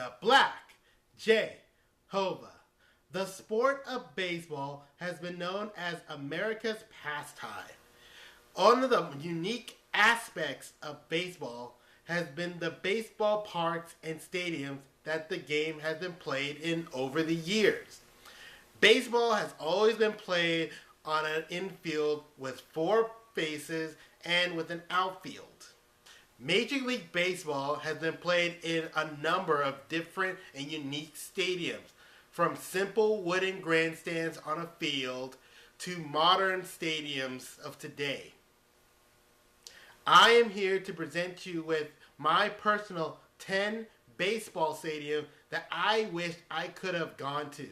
the black J-Hova. The sport of baseball has been known as America's pastime. One of the unique aspects of baseball has been the baseball parks and stadiums that the game has been played in over the years. Baseball has always been played on an infield with four bases and with an outfield. Major League Baseball has been played in a number of different and unique stadiums, from simple wooden grandstands on a field to modern stadiums of today. I am here to present you with my personal 10 baseball stadium that I wish I could have gone to.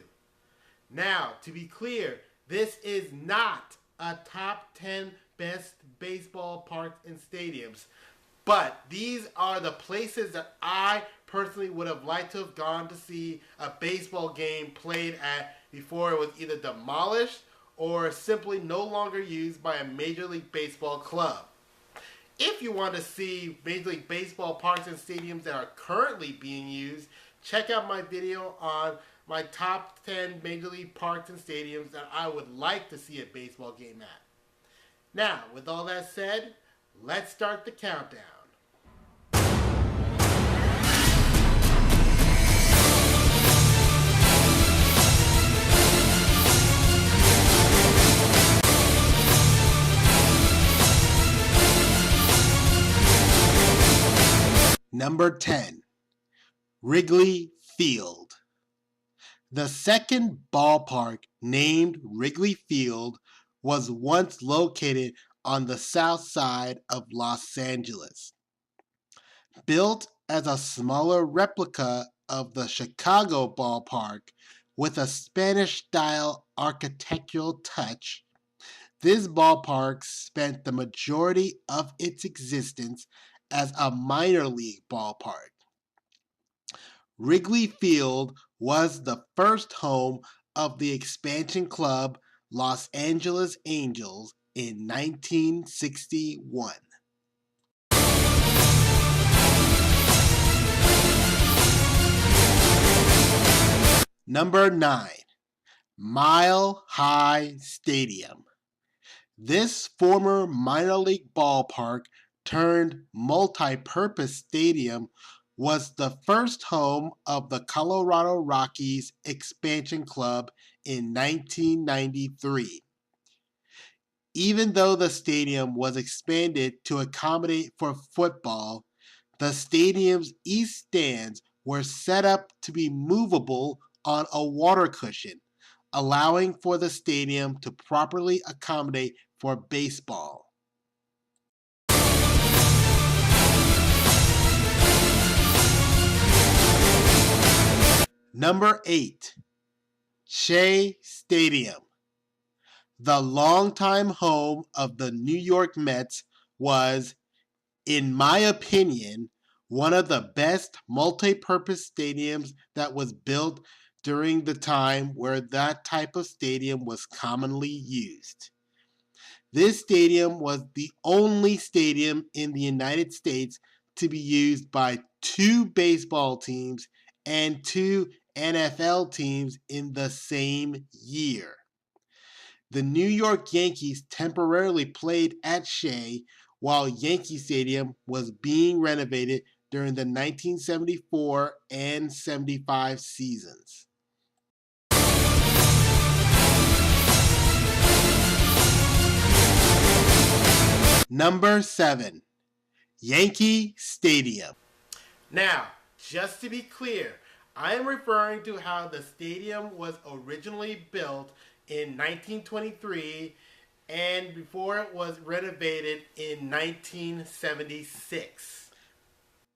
Now, to be clear, this is not a top 10 best baseball parks and stadiums, but these are the places that I personally would have liked to have gone to see a baseball game played at before it was either demolished or simply no longer used by a Major League Baseball club. If you want to see Major League Baseball parks and stadiums that are currently being used, check out my video on my top 10 Major League parks and stadiums that I would like to see a baseball game at. Now, with all that said, let's start the countdown. Number 10, Wrigley Field. The second ballpark, named Wrigley Field, was once located on the south side of Los Angeles. Built as a smaller replica of the Chicago ballpark with a Spanish-style architectural touch, this ballpark spent the majority of its existence as a minor league ballpark. Wrigley Field was the first home of the expansion club Los Angeles Angels in 1961. Number 9, Mile High Stadium. This former minor league ballpark turned multi-purpose stadium was the first home of the Colorado Rockies expansion club in 1993. Even though the stadium was expanded to accommodate for football, the stadium's east stands were set up to be movable on a water cushion, allowing for the stadium to properly accommodate for baseball. Number 8, Shea Stadium. The longtime home of the New York Mets was, in my opinion, one of the best multi-purpose stadiums that was built during the time where that type of stadium was commonly used. This stadium was the only stadium in the United States to be used by 2 baseball teams and 2 NFL teams in the same year. The New York Yankees temporarily played at Shea while Yankee Stadium was being renovated during the 1974 and 75 seasons. Number 7, Yankee Stadium. Now, just to be clear, I am referring to how the stadium was originally built in 1923 and before it was renovated in 1976.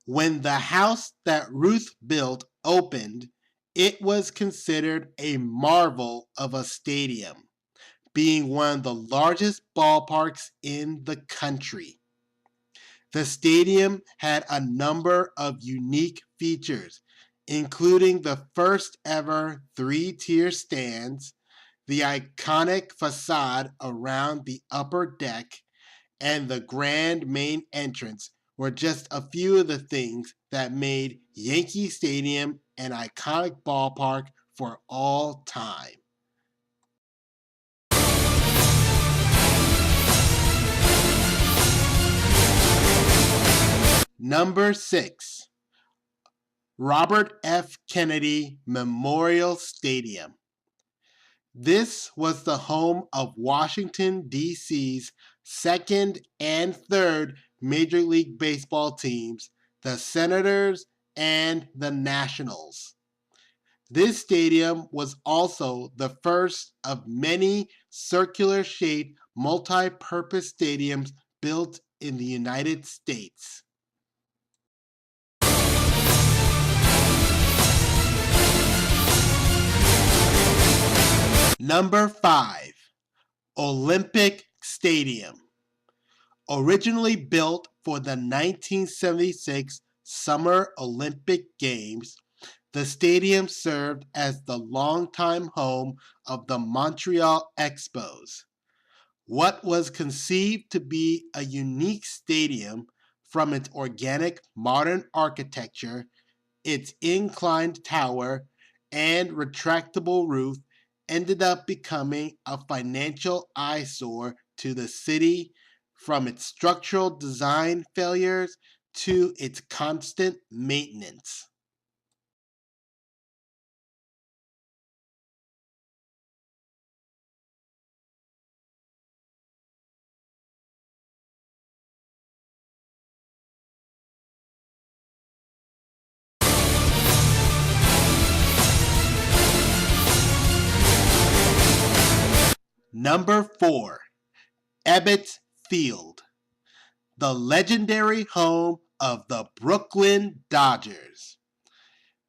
When the house that Ruth built opened, it was considered a marvel of a stadium, being one of the largest ballparks in the country. The stadium had a number of unique features, including the first ever 3-tier stands, the iconic facade around the upper deck, and the grand main entrance were just a few of the things that made Yankee Stadium an iconic ballpark for all time. Number 6, Robert F. Kennedy Memorial Stadium. This was the home of Washington, D.C.'s second and third Major League Baseball teams, the Senators and the Nationals. This stadium was also the first of many circular-shaped multi-purpose stadiums built in the United States. Number 5, Olympic Stadium. Originally built for the 1976 Summer Olympic Games, the stadium served as the longtime home of the Montreal Expos. What was conceived to be a unique stadium from its organic modern architecture, its inclined tower, and retractable roof ended up becoming a financial eyesore to the city, from its structural design failures to its constant maintenance. Number 4, Ebbets Field, the legendary home of the Brooklyn Dodgers.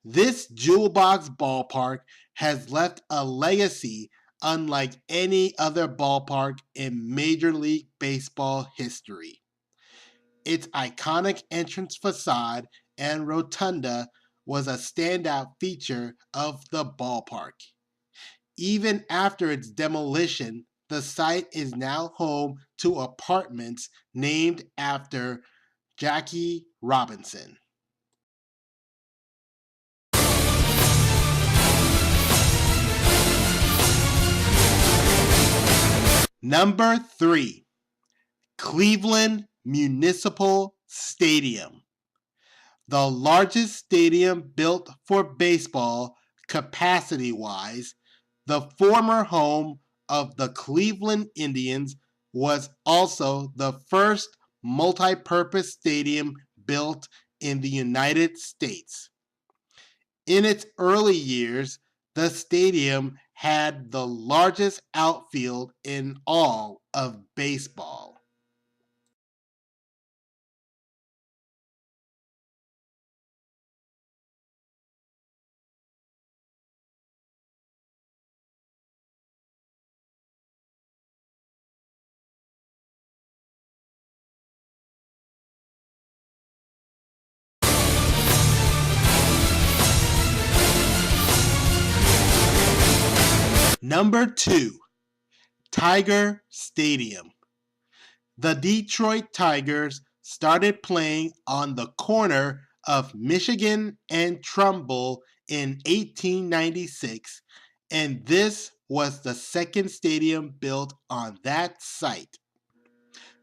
This jewel box ballpark has left a legacy unlike any other ballpark in Major League Baseball history. Its iconic entrance facade and rotunda was a standout feature of the ballpark. Even after its demolition, the site is now home to apartments named after Jackie Robinson. Number 3, Cleveland Municipal Stadium, the largest stadium built for baseball capacity-wise. The former home of the Cleveland Indians was also the first multi-purpose stadium built in the United States. In its early years, the stadium had the largest outfield in all of baseball. Number 2, Tiger Stadium. The Detroit Tigers started playing on the corner of Michigan and Trumbull in 1896, and this was the second stadium built on that site.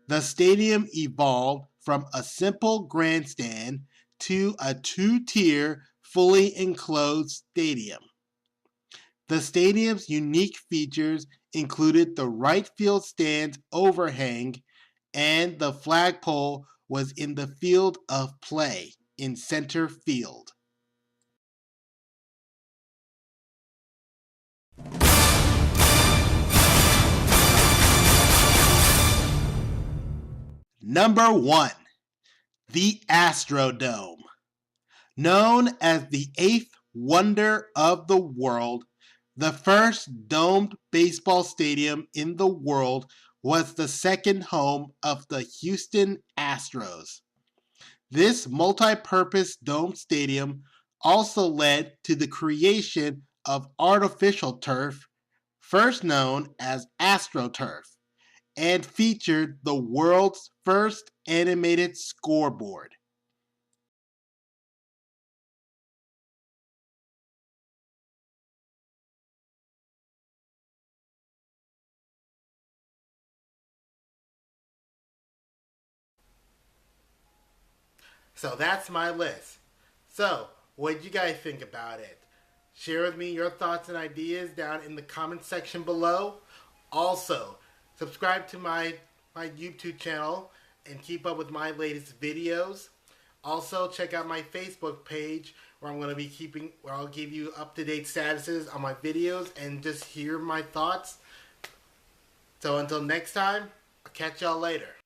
The stadium evolved from a simple grandstand to a two-tier, fully enclosed stadium. The stadium's unique features included the right field stand's overhang, and the flagpole was in the field of play in center field. Number 1, the Astrodome. Known as the eighth wonder of the world, the first domed baseball stadium in the world was the second home of the Houston Astros. This multi-purpose domed stadium also led to the creation of artificial turf, first known as AstroTurf, and featured the world's first animated scoreboard. So that's my list. So, what did you guys think about it? Share with me your thoughts and ideas down in the comment section below. Also, subscribe to my YouTube channel and keep up with my latest videos. Also, check out my Facebook page where I'll give you up-to-date statuses on my videos and just hear my thoughts. So until next time, I'll catch y'all later.